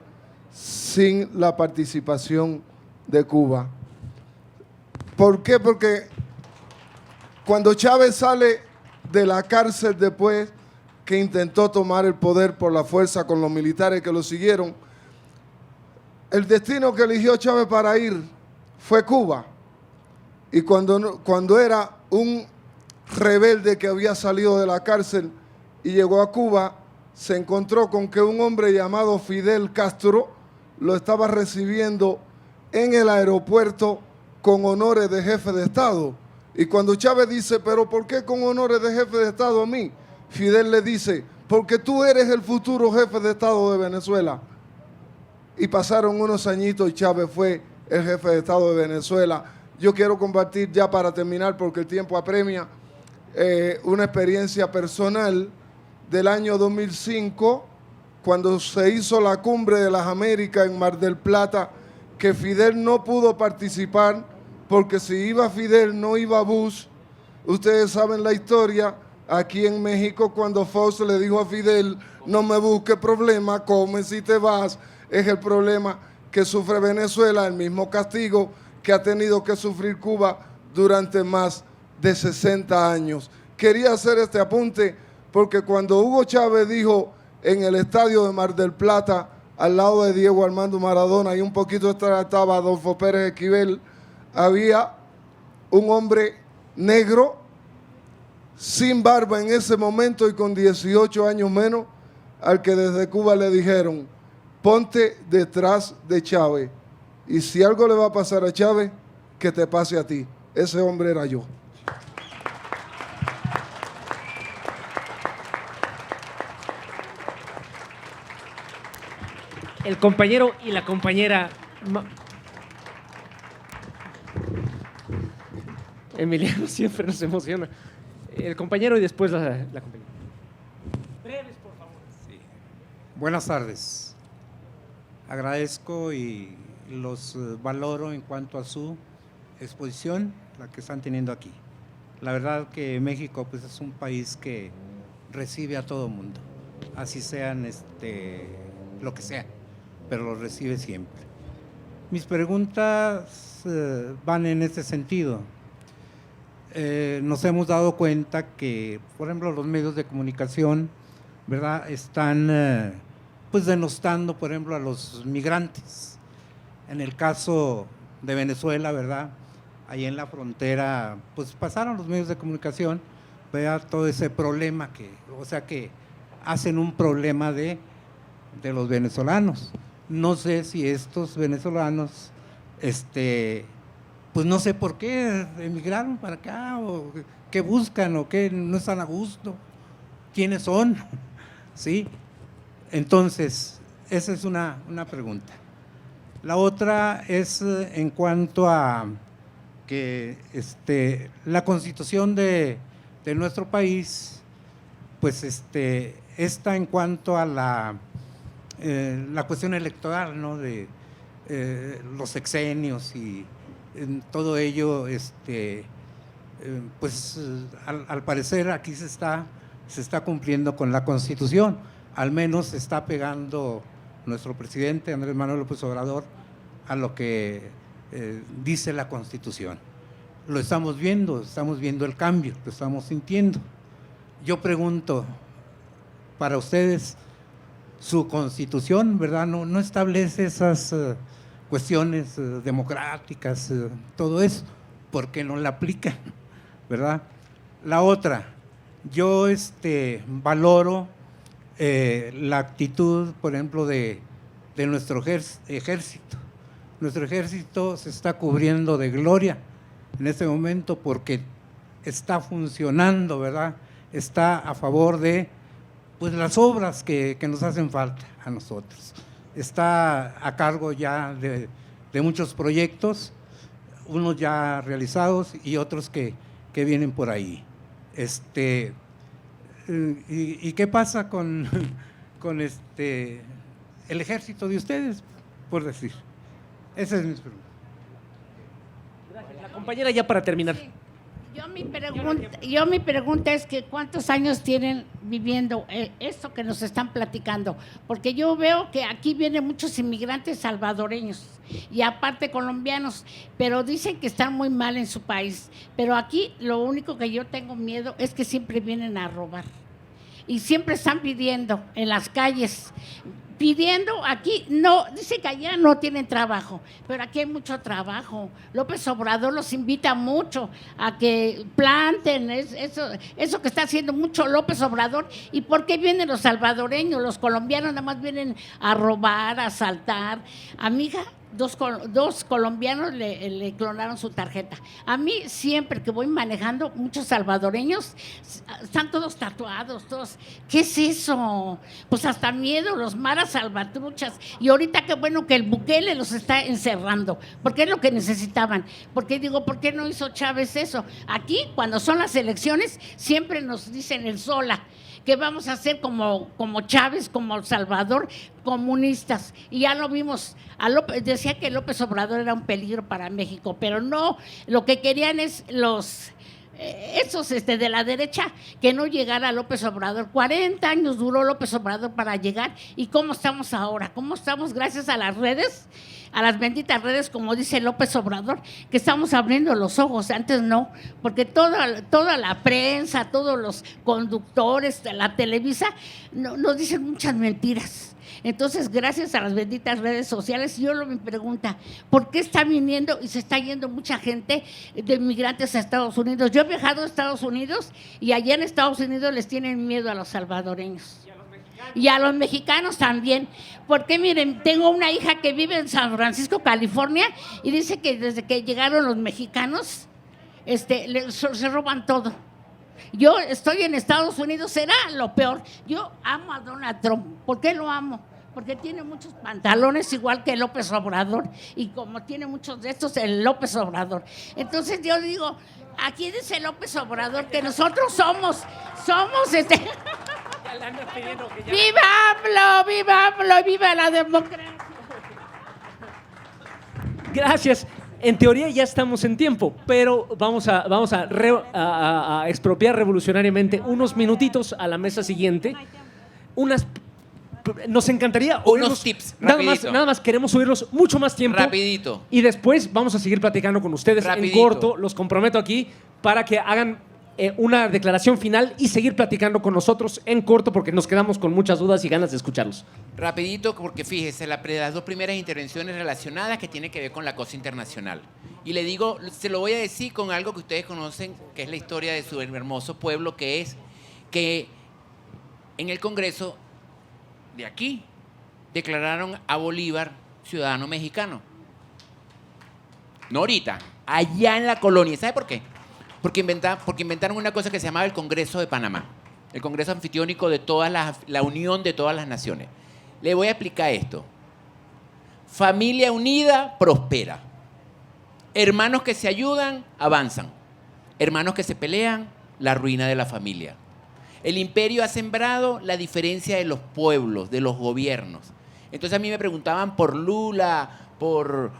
sin la participación de Cuba. ¿Por qué? Porque cuando Chávez sale de la cárcel después que intentó tomar el poder por la fuerza con los militares que lo siguieron, el destino que eligió Chávez para ir fue Cuba. Y cuando era un rebelde que había salido de la cárcel y llegó a Cuba, se encontró con que un hombre llamado Fidel Castro lo estaba recibiendo en el aeropuerto con honores de jefe de Estado. Y cuando Chávez dice, ¿pero por qué con honores de jefe de Estado a mí? Fidel le dice, porque tú eres el futuro jefe de Estado de Venezuela. Y pasaron unos añitos y Chávez fue el jefe de Estado de Venezuela. Yo quiero compartir ya para terminar, porque el tiempo apremia, una experiencia personal del año 2005, cuando se hizo la Cumbre de las Américas en Mar del Plata, que Fidel no pudo participar, porque si iba Fidel no iba Bush. Ustedes saben la historia, aquí en México cuando Fox le dijo a Fidel, no me busque problema, come si te vas, es el problema que sufre Venezuela, el mismo castigo que ha tenido que sufrir Cuba durante más de 60 años. Quería hacer este apunte porque cuando Hugo Chávez dijo en el estadio de Mar del Plata, al lado de Diego Armando Maradona y un poquito estaba Adolfo Pérez Esquivel, había un hombre negro, sin barba en ese momento y con 18 años menos, al que desde Cuba le dijeron, ponte detrás de Chávez. Y si algo le va a pasar a Chávez, que te pase a ti. Ese hombre era yo. El compañero y la compañera. Emiliano siempre nos emociona. El compañero y después la compañera. Breves, por favor. Buenas tardes. Agradezco y los valoro en cuanto a su exposición, la que están teniendo aquí. La verdad que México pues, es un país que recibe a todo mundo, así sean lo que sea, pero lo recibe siempre. Mis preguntas van en este sentido. Nos hemos dado cuenta que, por ejemplo, los medios de comunicación, ¿verdad?, están pues denostando, por ejemplo, a los migrantes. En el caso de Venezuela, ¿verdad?, ahí en la frontera, pues pasaron los medios de comunicación, ¿verdad?, todo ese problema que hacen un problema de los venezolanos. No sé si estos venezolanos, pues no sé por qué emigraron para acá, o qué buscan, o qué no están a gusto, quiénes son, ¿sí? Entonces, esa es una pregunta. La otra es en cuanto a que la Constitución de nuestro país, pues está en cuanto a la cuestión electoral, ¿no?, de los sexenios y todo ello, pues al parecer aquí se está cumpliendo con la Constitución. Al menos se está pegando nuestro presidente Andrés Manuel López Obrador a lo que dice la Constitución. Lo estamos viendo el cambio, lo estamos sintiendo. Yo pregunto, para ustedes, su Constitución, ¿verdad?, no establece esas cuestiones democráticas, todo eso, ¿por qué no la aplican?, ¿verdad? La otra, yo valoro la actitud, por ejemplo, de nuestro ejército. Nuestro ejército se está cubriendo de gloria en este momento porque está funcionando, ¿verdad? Está a favor de pues, las obras que nos hacen falta a nosotros. Está a cargo ya de muchos proyectos, unos ya realizados y otros que vienen por ahí. ¿Y qué pasa con el ejército de ustedes, por decir? Esa es mi pregunta. La compañera ya para terminar. Sí. Yo mi pregunta es que ¿cuántos años tienen viviendo esto que nos están platicando? Porque yo veo que aquí vienen muchos inmigrantes salvadoreños y aparte colombianos, pero dicen que están muy mal en su país. Pero aquí lo único que yo tengo miedo es que siempre vienen a robar. Y siempre están pidiendo en las calles, pidiendo aquí, no, dice que allá no tienen trabajo, pero aquí hay mucho trabajo. López Obrador los invita mucho a que planten, eso que está haciendo mucho López Obrador. ¿Y por qué vienen los salvadoreños? Los colombianos nada más vienen a robar, a asaltar. A mi hija, dos colombianos le clonaron su tarjeta. A mí siempre que voy manejando, muchos salvadoreños están todos tatuados, todos. ¿Qué es eso? Pues hasta miedo, los maras salvatruchas. Y ahorita qué bueno que el Bukele los está encerrando, porque es lo que necesitaban. Porque digo, ¿por qué no hizo Chávez eso? Aquí, cuando son las elecciones, siempre nos dicen el sola, que vamos a hacer como Chávez, como Salvador, comunistas. Y ya lo vimos, decía que López Obrador era un peligro para México, pero no, lo que querían es esos de la derecha, que no llegara López Obrador. 40 años duró López Obrador para llegar. ¿Y cómo estamos ahora? ¿Cómo estamos gracias a las redes? A las benditas redes, como dice López Obrador, que estamos abriendo los ojos. Antes no, porque toda la prensa, todos los conductores de la Televisa nos dicen muchas mentiras. Entonces, gracias a las benditas redes sociales, me pregunta, ¿por qué está viniendo y se está yendo mucha gente de inmigrantes a Estados Unidos? Yo he viajado a Estados Unidos y allá en Estados Unidos les tienen miedo a los salvadoreños. Y a los mexicanos también, porque miren, tengo una hija que vive en San Francisco, California, y dice que desde que llegaron los mexicanos, se roban todo. Yo estoy en Estados Unidos, será lo peor. Yo amo a Donald Trump. ¿Por qué lo amo? porque tiene muchos pantalones igual que López Obrador, y como tiene muchos de estos, el López Obrador. Entonces yo digo, aquí dice López Obrador que nosotros somos ¡Viva AMLO! ¡Viva la democracia! Gracias. En teoría ya estamos en tiempo, pero vamos a expropiar revolucionariamente unos minutitos a la mesa siguiente. Nos encantaría oírlos. Unos tips, Nada más queremos oírlos mucho más tiempo. Rapidito. Y después vamos a seguir platicando con ustedes Rapidito. en corto. Los comprometo aquí para que hagan una declaración final y seguir platicando con nosotros en corto, porque nos quedamos con muchas dudas y ganas de escucharlos. Rapidito, porque fíjese, las dos primeras intervenciones relacionadas que tienen que ver con la cosa internacional. Y le digo, se lo voy a decir con algo que ustedes conocen, que es la historia de su hermoso pueblo, que es que en el Congreso de aquí declararon a Bolívar ciudadano mexicano. No ahorita, allá en la colonia. ¿Sabe por qué? Porque inventaron una cosa que se llamaba el Congreso de Panamá, el Congreso anfitriónico de la unión de todas las naciones. Le voy a explicar esto. Familia unida prospera. Hermanos que se ayudan avanzan. Hermanos que se pelean, la ruina de la familia. El imperio ha sembrado la diferencia de los pueblos, de los gobiernos. Entonces a mí me preguntaban por Lula, por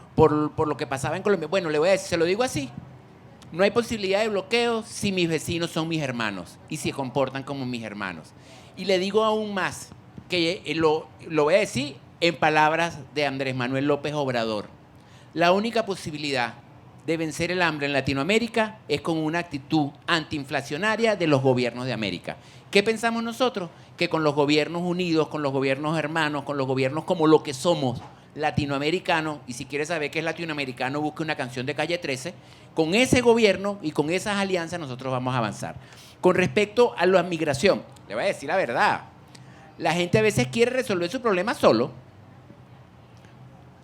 lo que pasaba en Colombia. Bueno, le voy a decir, se lo digo así. No hay posibilidad de bloqueo si mis vecinos son mis hermanos y se comportan como mis hermanos. Y le digo aún más, que lo voy a decir en palabras de Andrés Manuel López Obrador. La única posibilidad de vencer el hambre en Latinoamérica es con una actitud antiinflacionaria de los gobiernos de América. ¿Qué pensamos nosotros? Que con los gobiernos unidos, con los gobiernos hermanos, con los gobiernos como lo que somos, latinoamericanos, y si quiere saber qué es latinoamericano, busque una canción de Calle 13, con ese gobierno y con esas alianzas nosotros vamos a avanzar. Con respecto a la migración, le voy a decir la verdad, la gente a veces quiere resolver su problema solo.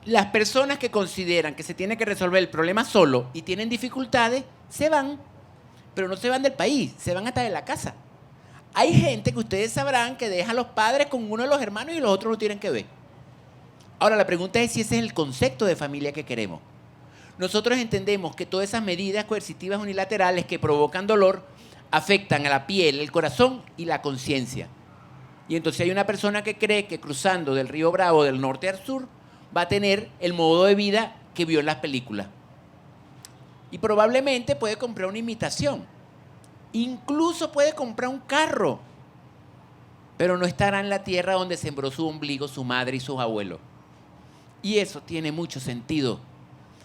Las personas que consideran que se tiene que resolver el problema solo y tienen dificultades, se van, pero no se van del país, se van hasta de la casa. Hay gente que ustedes sabrán que deja a los padres con uno de los hermanos y los otros no tienen que ver. Ahora, la pregunta es si ese es el concepto de familia que queremos. Nosotros entendemos que todas esas medidas coercitivas unilaterales que provocan dolor afectan a la piel, el corazón y la conciencia. Y entonces hay una persona que cree que cruzando del río Bravo del norte al sur va a tener el modo de vida que vio en las películas. Y probablemente puede comprar una imitación. Incluso puede comprar un carro. Pero no estará en la tierra donde sembró su ombligo su madre y sus abuelos. Y eso tiene mucho sentido.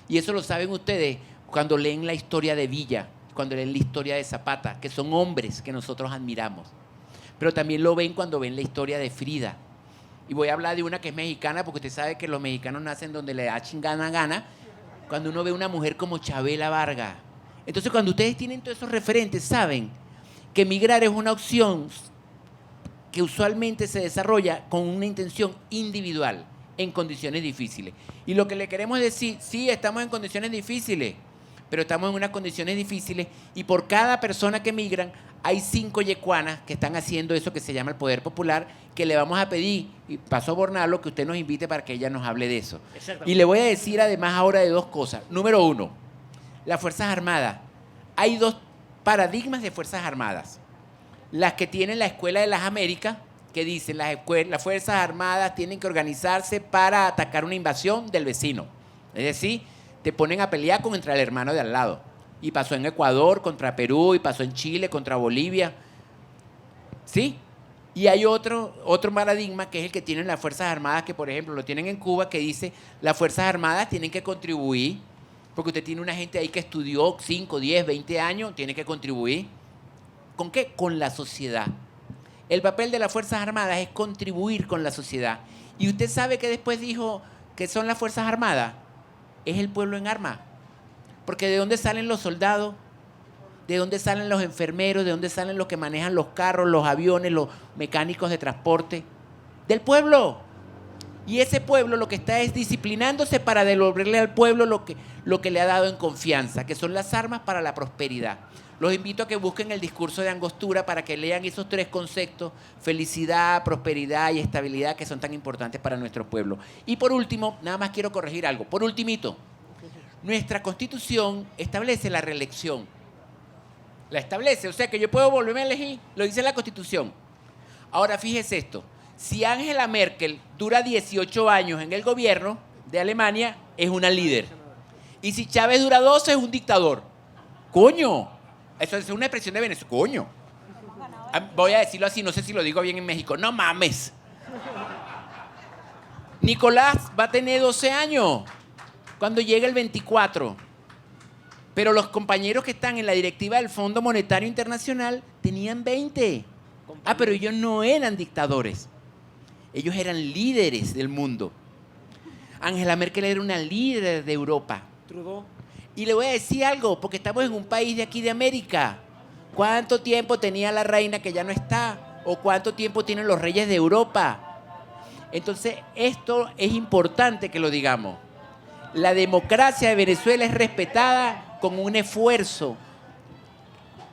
Y eso lo saben ustedes cuando leen la historia de Villa, cuando leen la historia de Zapata, que son hombres que nosotros admiramos. Pero también lo ven cuando ven la historia de Frida. Y voy a hablar de una que es mexicana, porque usted sabe que los mexicanos nacen donde le da chingada gana. Cuando uno ve una mujer como Chabela Vargas. Entonces, cuando ustedes tienen todos esos referentes, saben que emigrar es una opción que usualmente se desarrolla con una intención individual, en condiciones difíciles. Y lo que le queremos decir, sí, estamos en condiciones difíciles, pero estamos en unas condiciones difíciles y por cada persona que migran hay 5 yecuanas que están haciendo eso que se llama el poder popular, que le vamos a pedir, y paso a Bornalo, que usted nos invite para que ella nos hable de eso. Y le voy a decir además ahora de 2 cosas. Número 1, las Fuerzas Armadas. Hay 2 paradigmas de Fuerzas Armadas. Las que tienen la Escuela de las Américas, que dicen las Fuerzas Armadas tienen que organizarse para atacar una invasión del vecino. Es decir, te ponen a pelear contra el hermano de al lado. Y pasó en Ecuador contra Perú, y pasó en Chile contra Bolivia. ¿Sí? Y hay otro paradigma que es el que tienen las Fuerzas Armadas, que por ejemplo lo tienen en Cuba, que dice las Fuerzas Armadas tienen que contribuir, porque usted tiene una gente ahí que estudió 5, 10, 20 años, tiene que contribuir. ¿Con qué? Con la sociedad. El papel de las Fuerzas Armadas es contribuir con la sociedad. Y usted sabe que después dijo que son las Fuerzas Armadas. Es el pueblo en armas. Porque ¿de dónde salen los soldados? ¿De dónde salen los enfermeros? ¿De dónde salen los que manejan los carros, los aviones, los mecánicos de transporte? Del pueblo. Y ese pueblo lo que está es disciplinándose para devolverle al pueblo lo que le ha dado en confianza, que son las armas para la prosperidad. Los invito a que busquen el discurso de Angostura para que lean esos 3 conceptos: felicidad, prosperidad y estabilidad, que son tan importantes para nuestro pueblo. Y por último, nada más quiero corregir algo. Por ultimito, nuestra Constitución establece la reelección. La establece, o sea que yo puedo volverme a elegir, lo dice la Constitución. Ahora fíjese esto, si Angela Merkel dura 18 años en el gobierno de Alemania, es una líder. Y si Chávez dura 12, es un dictador. ¡Coño! Eso es una expresión de Venezuela. ¡Coño! Voy a decirlo así, no sé si lo digo bien en México. ¡No mames! Nicolás va a tener 12 años cuando llegue el 24. Pero los compañeros que están en la directiva del Fondo Monetario Internacional tenían 20. Ah, pero ellos no eran dictadores. Ellos eran líderes del mundo. Angela Merkel era una líder de Europa. Trudeau. Y le voy a decir algo, porque estamos en un país de aquí de América. ¿Cuánto tiempo tenía la reina que ya no está? ¿O cuánto tiempo tienen los reyes de Europa? Entonces, esto es importante que lo digamos. La democracia de Venezuela es respetada con un esfuerzo,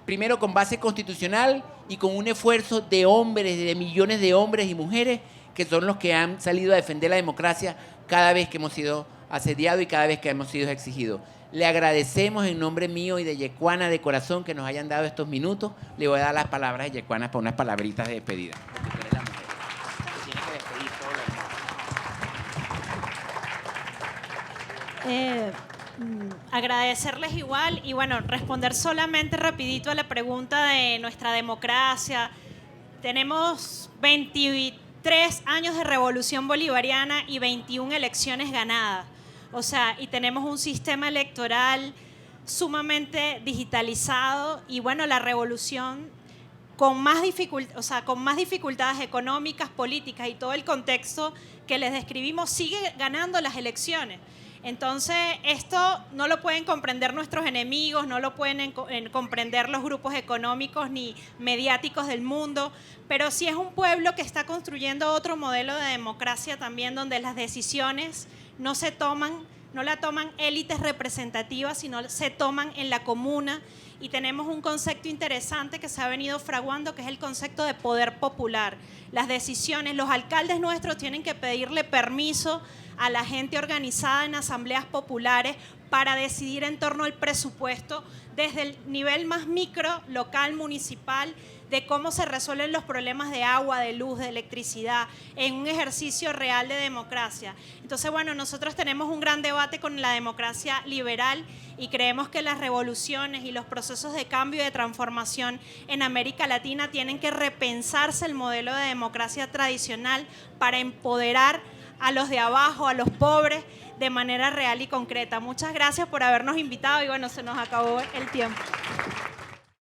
primero con base constitucional y con un esfuerzo de hombres, de millones de hombres y mujeres que son los que han salido a defender la democracia cada vez que hemos sido asediados y cada vez que hemos sido exigidos. Le agradecemos en nombre mío y de Yecuana de corazón que nos hayan dado estos minutos. Le voy a dar las palabras de Yecuana para unas palabritas de despedida. Porque tú eres la mujer que tiene que despedir todo lo demás. Agradecerles igual y bueno, responder solamente rapidito a la pregunta de nuestra democracia. Tenemos 23 años de revolución bolivariana y 21 elecciones ganadas. O sea, y tenemos un sistema electoral sumamente digitalizado y bueno, la revolución con más dificultades económicas, políticas y todo el contexto que les describimos sigue ganando las elecciones. Entonces, esto no lo pueden comprender nuestros enemigos, no lo pueden comprender los grupos económicos ni mediáticos del mundo, pero sí es un pueblo que está construyendo otro modelo de democracia también, donde las decisiones no la toman élites representativas, sino se toman en la comuna. Y tenemos un concepto interesante que se ha venido fraguando, que es el concepto de poder popular. Las decisiones, los alcaldes nuestros tienen que pedirle permiso a la gente organizada en asambleas populares para decidir en torno al presupuesto desde el nivel más micro, local, municipal, de cómo se resuelven los problemas de agua, de luz, de electricidad, en un ejercicio real de democracia. Entonces, bueno, nosotros tenemos un gran debate con la democracia liberal y creemos que las revoluciones y los procesos de cambio y de transformación en América Latina tienen que repensarse el modelo de democracia tradicional para empoderar a los de abajo, a los pobres, de manera real y concreta. Muchas gracias por habernos invitado y bueno, se nos acabó el tiempo.